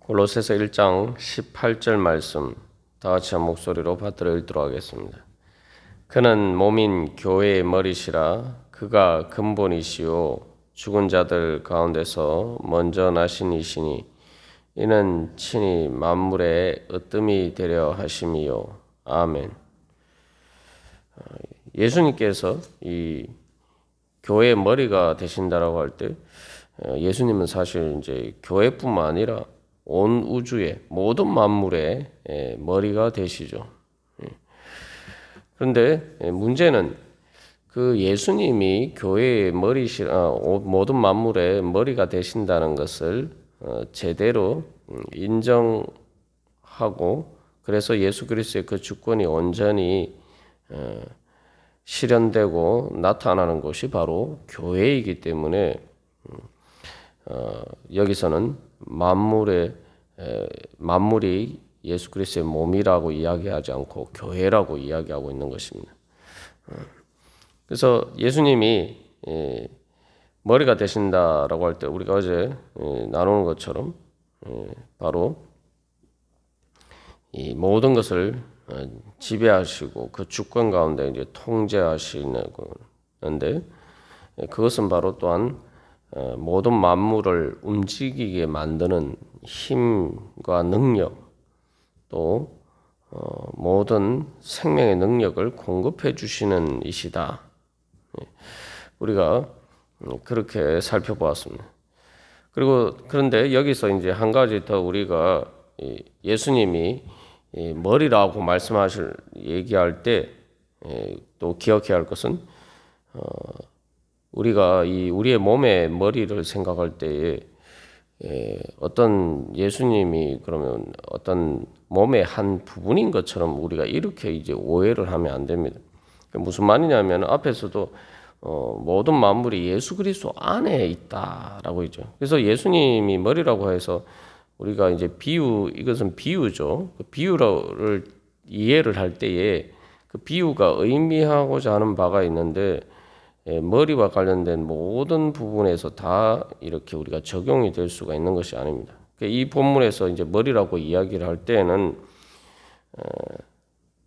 골로새서 1장 18절 말씀 다 같이 한 목소리로 받들어 읽도록 하겠습니다. 그는 몸인 교회의 머리시라. 그가 근본이시요 죽은 자들 가운데서 먼저 나신 이시니 이는 친히 만물의 으뜸이 되려 하심이요. 아멘. 예수님께서 이 교회의 머리가 되신다라고 할 때 예수님은 사실 이제 교회뿐만 아니라 온 우주의 모든 만물의 머리가 되시죠. 그런데 문제는 그 예수님이 교회의 모든 만물의 머리가 되신다는 것을 제대로 인정하고 그래서 예수 그리스도의 그 주권이 온전히 실현되고 나타나는 곳이 바로 교회이기 때문에 여기서는 만물이 예수 그리스도의 몸이라고 이야기하지 않고 교회라고 이야기하고 있는 것입니다. 그래서 예수님이 머리가 되신다라고 할 때 우리가 어제 나누는 것처럼 바로 이 모든 것을 지배하시고 그 주권 가운데 이제 통제하시는데 그것은 바로 또한 모든 만물을 움직이게 만드는 힘과 능력 또 모든 생명의 능력을 공급해 주시는 이시다. 우리가 그렇게 살펴보았습니다. 그런데 여기서 이제 한 가지 더 우리가 예수님이 머리라고 얘기할 때 또 기억해야 할 것은 우리가 우리의 몸의 머리를 생각할 때에 어떤 예수님이 그러면 어떤 몸의 한 부분인 것처럼 우리가 이렇게 이제 오해를 하면 안 됩니다. 무슨 말이냐면 앞에서도 모든 만물이 예수 그리스도 안에 있다라고 했죠. 그래서 예수님이 머리라고 해서 우리가 이제 이것은 비유죠. 그 비유를 이해를 할 때에 그 비유가 의미하고자 하는 바가 있는데 머리와 관련된 모든 부분에서 다 이렇게 우리가 적용이 될 수가 있는 것이 아닙니다. 이 본문에서 이제 머리라고 이야기를 할 때는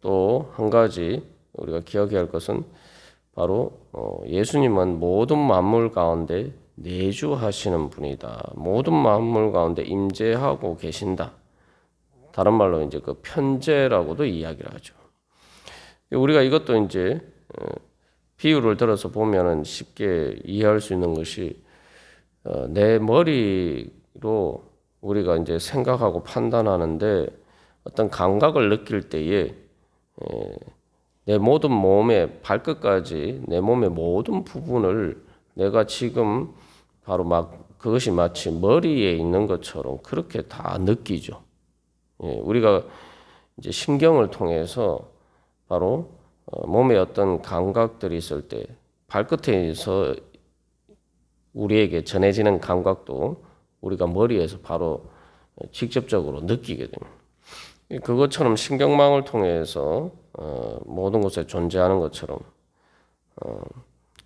또 한 가지 우리가 기억해야 할 것은 바로 예수님은 모든 만물 가운데 내주하시는 분이다. 모든 만물 가운데 임재하고 계신다. 다른 말로 이제 그 편재라고도 이야기를 하죠. 우리가 이것도 이제 비유를 들어서 보면은 쉽게 이해할 수 있는 것이 내 머리로 우리가 이제 생각하고 판단하는데 어떤 감각을 느낄 때에 내 모든 몸의 발끝까지 내 몸의 모든 부분을 내가 지금 바로 그것이 마치 머리에 있는 것처럼 그렇게 다 느끼죠. 우리가 이제 신경을 통해서 바로 몸에 어떤 감각들이 있을 때 발끝에서 우리에게 전해지는 감각도 우리가 머리에서 바로 직접적으로 느끼게 됩니다. 그것처럼 신경망을 통해서 모든 곳에 존재하는 것처럼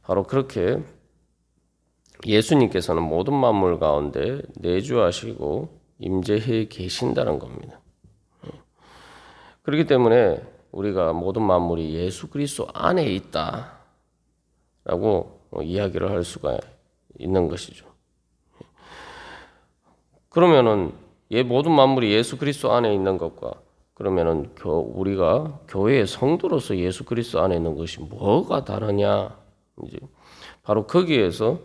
바로 그렇게 예수님께서는 모든 만물 가운데 내주하시고 임재해 계신다는 겁니다. 그렇기 때문에 우리가 모든 만물이 예수 그리스도 안에 있다라고 이야기를 할 수가 있는 것이죠. 그러면은 모든 만물이 예수 그리스도 안에 있는 것과 그러면은 우리가 교회의 성도로서 예수 그리스도 안에 있는 것이 뭐가 다르냐? 이제 바로 거기에서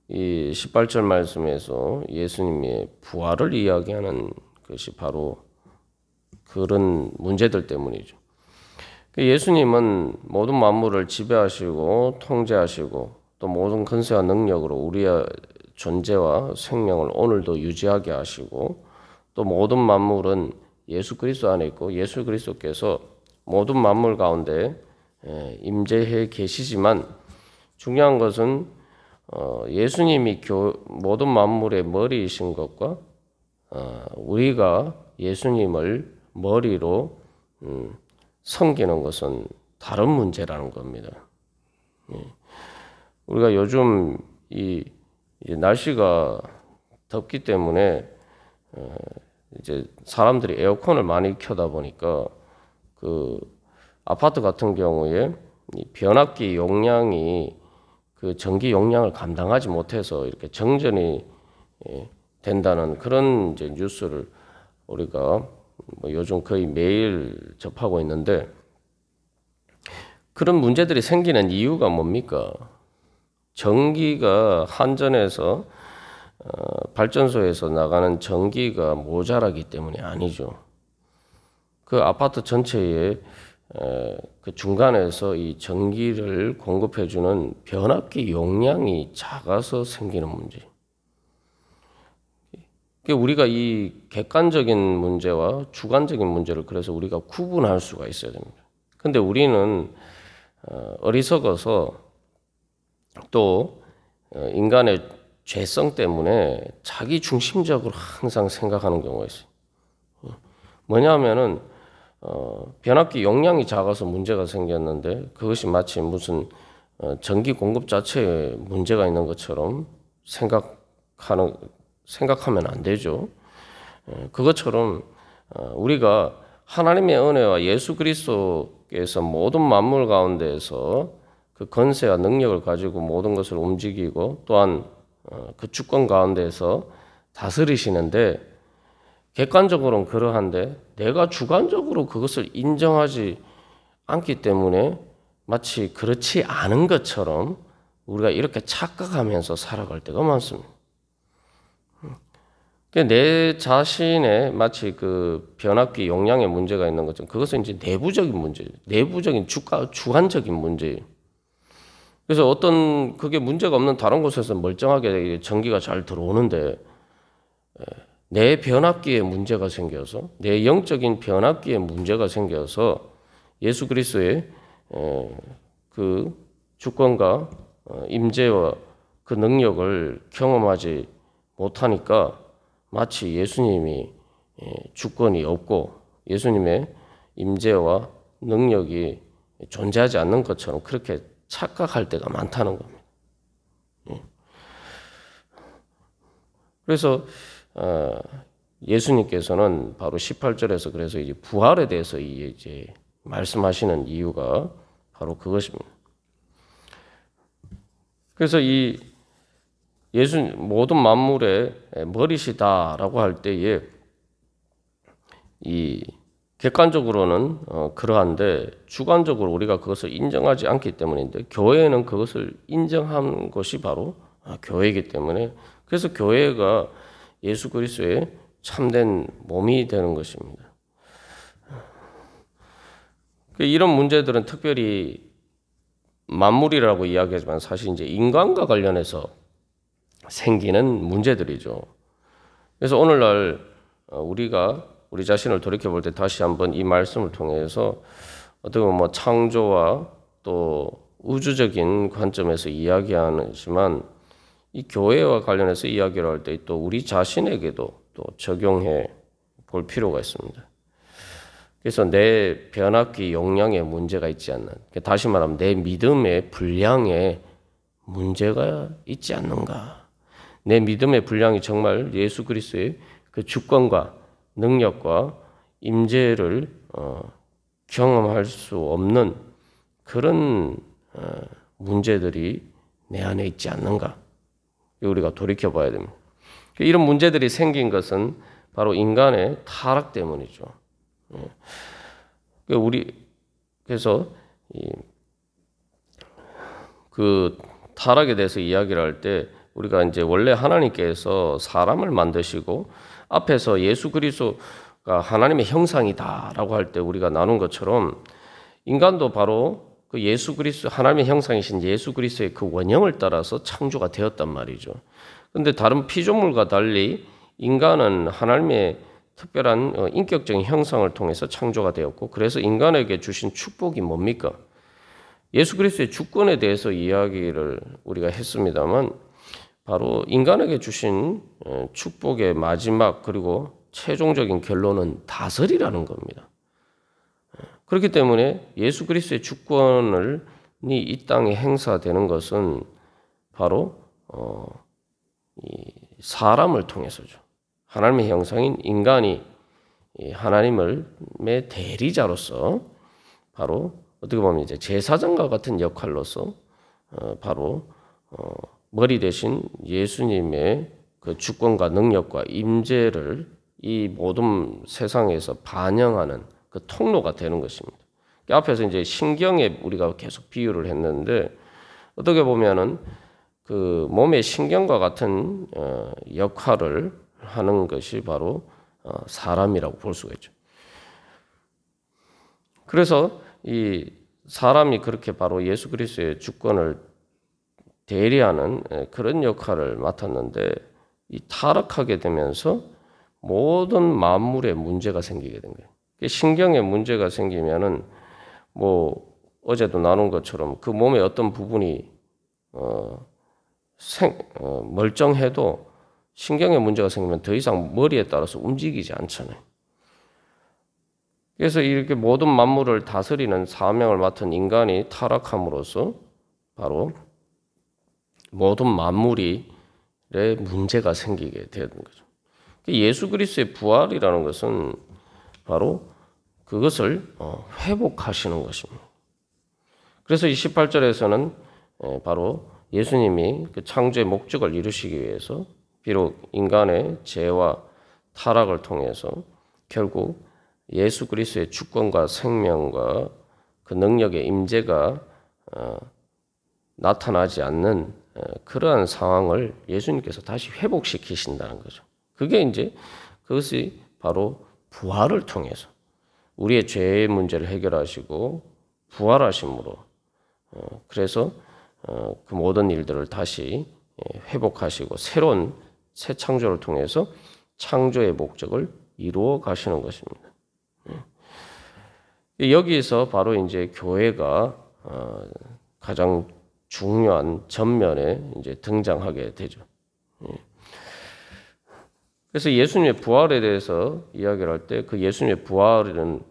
이 18절 말씀에서 예수님의 부활을 이야기하는 것이 바로 그런 문제들 때문이죠. 예수님은 모든 만물을 지배하시고 통제하시고 또 모든 권세와 능력으로 우리의 존재와 생명을 오늘도 유지하게 하시고 또 모든 만물은 예수 그리스도 안에 있고 예수 그리스도께서 모든 만물 가운데 임재해 계시지만 중요한 것은 예수님이 모든 만물의 머리이신 것과 우리가 예수님을 머리로 섬기는 것은 다른 문제라는 겁니다. 우리가 요즘 이 날씨가 덥기 때문에 이제 사람들이 에어컨을 많이 켜다 보니까 그 아파트 같은 경우에 이 변압기 용량이 그 전기 용량을 감당하지 못해서 이렇게 정전이 된다는 그런 이제 뉴스를 우리가 뭐 요즘 거의 매일 접하고 있는데, 그런 문제들이 생기는 이유가 뭡니까? 전기가 한전에서 발전소에서 나가는 전기가 모자라기 때문이 아니죠. 그 아파트 전체에 그 중간에서 이 전기를 공급해주는 변압기 용량이 작아서 생기는 문제. 우리가 이 객관적인 문제와 주관적인 문제를 그래서 우리가 구분할 수가 있어야 됩니다. 근데 우리는 어리석어서 또 인간의 죄성 때문에 자기 중심적으로 항상 생각하는 경우가 있어요. 뭐냐면은 변압기 용량이 작아서 문제가 생겼는데 그것이 마치 무슨 전기 공급 자체에 문제가 있는 것처럼 생각하면 안 되죠. 그것처럼 우리가 하나님의 은혜와 예수 그리스도께서 모든 만물 가운데에서 그 권세와 능력을 가지고 모든 것을 움직이고 또한 그 주권 가운데에서 다스리시는데, 객관적으로는 그러한데 내가 주관적으로 그것을 인정하지 않기 때문에 마치 그렇지 않은 것처럼 우리가 이렇게 착각하면서 살아갈 때가 많습니다. 내 자신의 마치 그 변압기 용량에 문제가 있는 것처럼 그것은 이제 내부적인 문제예요. 내부적인 주관적인 문제예요. 그래서 어떤 그게 문제가 없는 다른 곳에서 멀쩡하게 전기가 잘 들어오는데 내 변압기에 문제가 생겨서, 내 영적인 변압기에 문제가 생겨서 예수 그리스도의 그 주권과 임재와 그 능력을 경험하지 못하니까 마치 예수님이 주권이 없고 예수님의 임재와 능력이 존재하지 않는 것처럼 그렇게 착각할 때가 많다는 겁니다. 그래서 예수님께서는 바로 18절에서 그래서 이제 부활에 대해서 이제 말씀하시는 이유가 바로 그것입니다. 그래서 이 예수 모든 만물의 머리시다라고 할 때에 이 객관적으로는 그러한데 주관적으로 우리가 그것을 인정하지 않기 때문인데, 교회는 그것을 인정한 것이 바로 교회이기 때문에, 그래서 교회가 예수 그리스도의 참된 몸이 되는 것입니다. 이런 문제들은 특별히 만물이라고 이야기하지만 사실 이제 인간과 관련해서 생기는 문제들이죠. 그래서 오늘날 우리가 우리 자신을 돌이켜볼 때 다시 한번 이 말씀을 통해서 어떻게 보면 뭐 창조와 또 우주적인 관점에서 이야기하지만 이 교회와 관련해서 이야기를 할 때 또 우리 자신에게도 또 적용해 볼 필요가 있습니다. 그래서 내 변압기 용량에 문제가 있지 않는, 다시 말하면 내 믿음의 분량에 문제가 있지 않는가. 내 믿음의 분량이 정말 예수 그리스도의 그 주권과 능력과 임재를 경험할 수 없는 그런 문제들이 내 안에 있지 않는가. 우리가 돌이켜봐야 됩니다. 이런 문제들이 생긴 것은 바로 인간의 타락 때문이죠. 그래서 그 타락에 대해서 이야기를 할 때 우리가 이제 원래 하나님께서 사람을 만드시고 앞에서 예수 그리스도가 하나님의 형상이다라고 할 때 우리가 나눈 것처럼 인간도 바로 그 예수 그리스도 하나님의 형상이신 예수 그리스도의 그 원형을 따라서 창조가 되었단 말이죠. 그런데 다른 피조물과 달리 인간은 하나님의 특별한 인격적인 형상을 통해서 창조가 되었고, 그래서 인간에게 주신 축복이 뭡니까? 예수 그리스도의 주권에 대해서 이야기를 우리가 했습니다만 바로 인간에게 주신 축복의 마지막 그리고 최종적인 결론은 다스리라는 겁니다. 그렇기 때문에 예수 그리스도의 주권이 이 땅에 행사되는 것은 바로 이 사람을 통해서죠. 하나님의 형상인 인간이 하나님의 대리자로서 바로 어떻게 보면 이제 제사장과 같은 역할로서 바로 머리 대신 예수님의 그 주권과 능력과 임재를 이 모든 세상에서 반영하는 그 통로가 되는 것입니다. 앞에서 이제 신경에 우리가 계속 비유를 했는데 어떻게 보면은 그 몸의 신경과 같은 역할을 하는 것이 바로 사람이라고 볼 수가 있죠. 그래서 이 사람이 그렇게 바로 예수 그리스도의 주권을 대리하는 그런 역할을 맡았는데 이 타락하게 되면서 모든 만물에 문제가 생기게 된 거예요. 신경에 문제가 생기면은 뭐 어제도 나눈 것처럼 그 몸의 어떤 부분이 멀쩡해도 신경에 문제가 생기면 더 이상 머리에 따라서 움직이지 않잖아요. 그래서 이렇게 모든 만물을 다스리는 사명을 맡은 인간이 타락함으로써 바로 모든 만물이 문제가 생기게 되는 거죠. 예수 그리스도의 부활이라는 것은 바로 그것을 회복하시는 것입니다. 그래서 28절에서는 바로 예수님이 그 창조의 목적을 이루시기 위해서 비록 인간의 죄와 타락을 통해서 결국 예수 그리스도의 주권과 생명과 그 능력의 임재가 나타나지 않는 그러한 상황을 예수님께서 다시 회복시키신다는 거죠. 그게 이제 그것이 바로 부활을 통해서 우리의 죄의 문제를 해결하시고 부활하심으로 그래서 그 모든 일들을 다시 회복하시고 새로운 새 창조를 통해서 창조의 목적을 이루어 가시는 것입니다. 여기에서 바로 이제 교회가 가장 중요한 전면에 이제 등장하게 되죠. 그래서 예수님의 부활에 대해서 이야기를 할 때 그 예수님의 부활은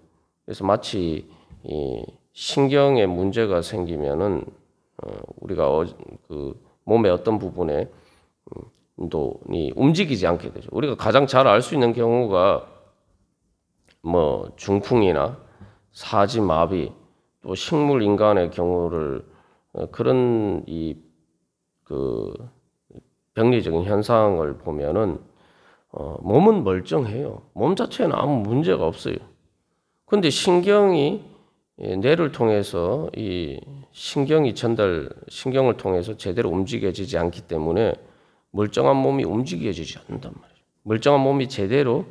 그래서 마치 이 신경에 문제가 생기면은 우리가 그 몸의 어떤 부분에 이 움직이지 않게 되죠. 우리가 가장 잘 알 수 있는 경우가 뭐 중풍이나 사지마비 또 식물 인간의 경우를 그런 이 그 병리적인 현상을 보면은 몸은 멀쩡해요. 몸 자체는 아무 문제가 없어요. 그런데 신경이 뇌를 통해서 이 신경을 통해서 제대로 움직여지지 않기 때문에 멀쩡한 몸이 움직여지지 않는단 말이에요. 멀쩡한 몸이 제대로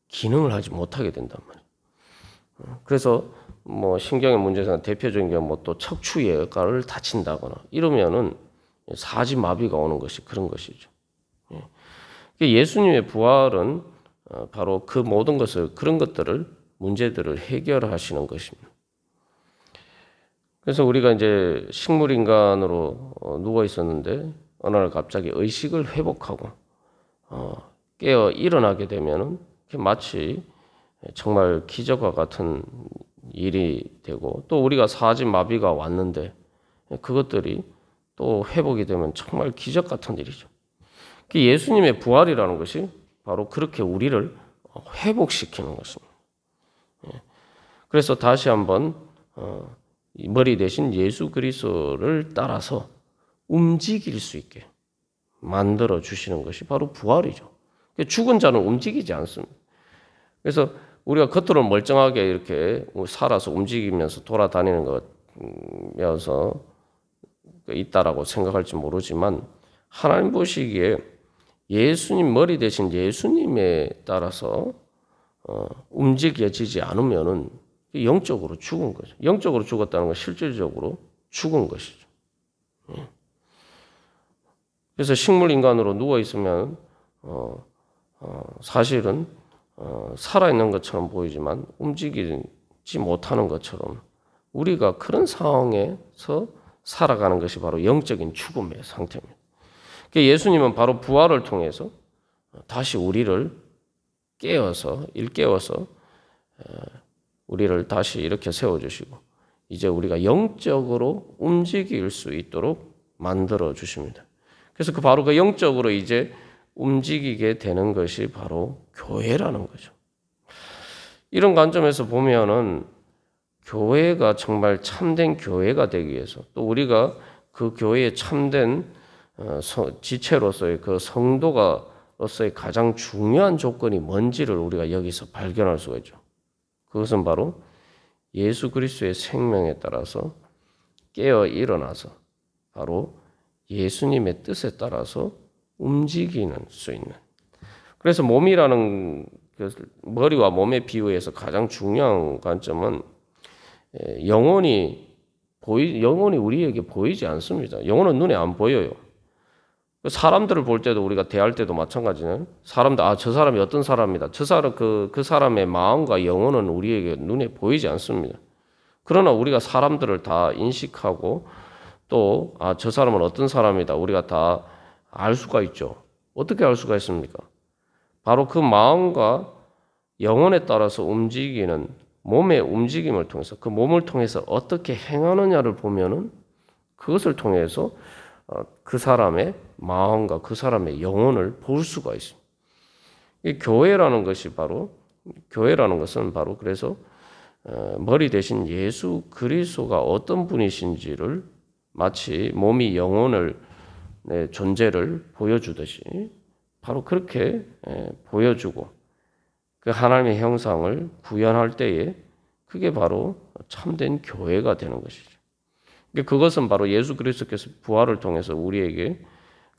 기능을 하지 못하게 된단 말이에요. 그래서 뭐 신경의 문제에서 대표적인 게 뭐 또 척추예가를 다친다거나 이러면은 사지마비가 오는 것이 그런 것이죠. 예수님의 부활은 바로 그 모든 것을 그런 것들을 문제들을 해결하시는 것입니다. 그래서 우리가 이제 식물 인간으로 누워 있었는데 어느 날 갑자기 의식을 회복하고 깨어 일어나게 되면은 마치 정말 기적과 같은 일이 되고 또 우리가 사지마비가 왔는데 그것들이 또 회복이 되면 정말 기적 같은 일이죠. 예수님의 부활이라는 것이 바로 그렇게 우리를 회복시키는 것입니다. 그래서 다시 한번 머리 대신 예수 그리스도를 따라서 움직일 수 있게 만들어 주시는 것이 바로 부활이죠. 죽은 자는 움직이지 않습니다. 그래서 우리가 겉으로 멀쩡하게 이렇게 살아서 움직이면서 돌아다니는 것이어서 있다라고 생각할지 모르지만 하나님 보시기에 예수님 머리 대신 예수님에 따라서 움직여지지 않으면은 영적으로 죽은 거죠. 영적으로 죽었다는 건 실질적으로 죽은 것이죠. 그래서 식물 인간으로 누워 있으면 사실은 살아 있는 것처럼 보이지만 움직이지 못하는 것처럼 우리가 그런 상황에서 살아가는 것이 바로 영적인 죽음의 상태입니다. 예수님은 바로 부활을 통해서 다시 우리를 일깨워서 우리를 다시 이렇게 세워주시고 이제 우리가 영적으로 움직일 수 있도록 만들어 주십니다. 그래서 바로 그 영적으로 이제 움직이게 되는 것이 바로 교회라는 거죠. 이런 관점에서 보면은 교회가 정말 참된 교회가 되기 위해서 또 우리가 그 교회의 참된 지체로서의 그 성도가로서의 가장 중요한 조건이 뭔지를 우리가 여기서 발견할 수가 있죠. 그것은 바로 예수 그리스도의 생명에 따라서 깨어 일어나서 바로 예수님의 뜻에 따라서 움직이는 수 있는. 그래서 몸이라는 머리와 몸의 비유에서 가장 중요한 관점은 영혼이 우리에게 보이지 않습니다. 영혼은 눈에 안 보여요. 사람들을 볼 때도 우리가 대할 때도 마찬가지는 사람들 저 사람이 어떤 사람이다. 그 사람의 마음과 영혼은 우리에게 눈에 보이지 않습니다. 그러나 우리가 사람들을 다 인식하고 또 저 사람은 어떤 사람이다. 우리가 다 알 수가 있죠. 어떻게 알 수가 있습니까? 바로 그 마음과 영혼에 따라서 움직이는 몸의 움직임을 통해서 그 몸을 통해서 어떻게 행하느냐를 보면은 그것을 통해서 그 사람의 마음과 그 사람의 영혼을 볼 수가 있습니다. 이 교회라는 것은 바로 그래서 머리 대신 예수 그리스도가 어떤 분이신지를 마치 몸이 영혼을 존재를 보여주듯이 바로 그렇게 보여주고 그 하나님의 형상을 구현할 때에 그게 바로 참된 교회가 되는 것이죠. 그것은 바로 예수 그리스도께서 부활을 통해서 우리에게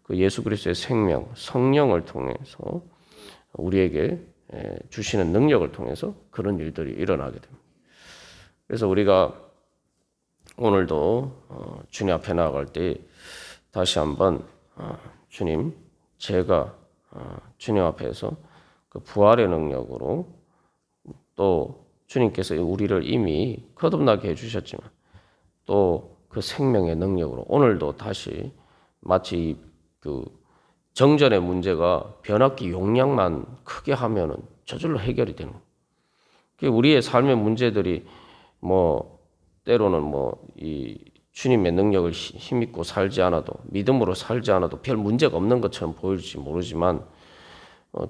그 예수 그리스도의 생명, 성령을 통해서 우리에게 주시는 능력을 통해서 그런 일들이 일어나게 됩니다. 그래서 우리가 오늘도 주님 앞에 나아갈 때 다시 한번 주님, 제가 주님 앞에서 그 부활의 능력으로 또 주님께서 우리를 이미 거듭나게 해주셨지만 또 그 생명의 능력으로 오늘도 다시 마치 그 정전의 문제가 변압기 용량만 크게 하면은 저절로 해결이 되는 거예요. 우리의 삶의 문제들이 때로는 이 주님의 능력을 힘입고 살지 않아도 믿음으로 살지 않아도 별 문제가 없는 것처럼 보일지 모르지만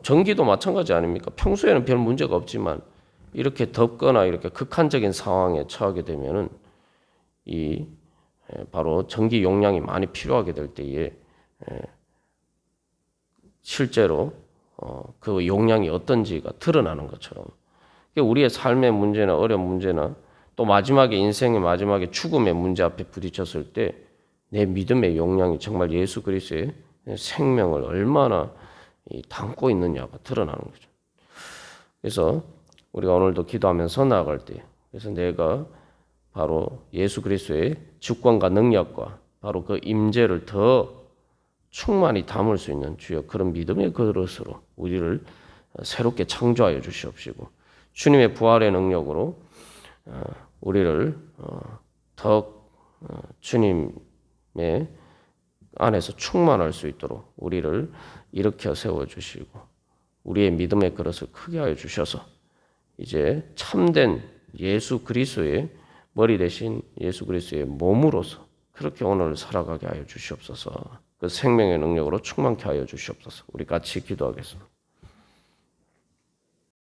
전기도 마찬가지 아닙니까? 평소에는 별 문제가 없지만 이렇게 덥거나 이렇게 극한적인 상황에 처하게 되면은 바로 전기 용량이 많이 필요하게 될 때에 실제로 그 용량이 어떤지가 드러나는 것처럼 우리의 삶의 문제나 어려운 문제나 또 마지막에 인생의 마지막에 죽음의 문제 앞에 부딪혔을 때 내 믿음의 용량이 정말 예수 그리스도의 생명을 얼마나 담고 있느냐가 드러나는 거죠. 그래서 우리가 오늘도 기도하면서 나아갈 때 그래서 내가 바로 예수 그리스도의 주권과 능력과 바로 그 임재를 더 충만히 담을 수 있는 주여 그런 믿음의 그릇으로 우리를 새롭게 창조하여 주시옵시고 주님의 부활의 능력으로 우리를 더 주님의 안에서 충만할 수 있도록 우리를 일으켜 세워주시고 우리의 믿음의 그릇을 크게 하여 주셔서 이제 참된 예수 그리스도의 머리 대신 예수 그리스도의 몸으로서 그렇게 오늘 살아가게 하여 주시옵소서. 그 생명의 능력으로 충만케 하여 주시옵소서. 우리 같이 기도하겠습니다.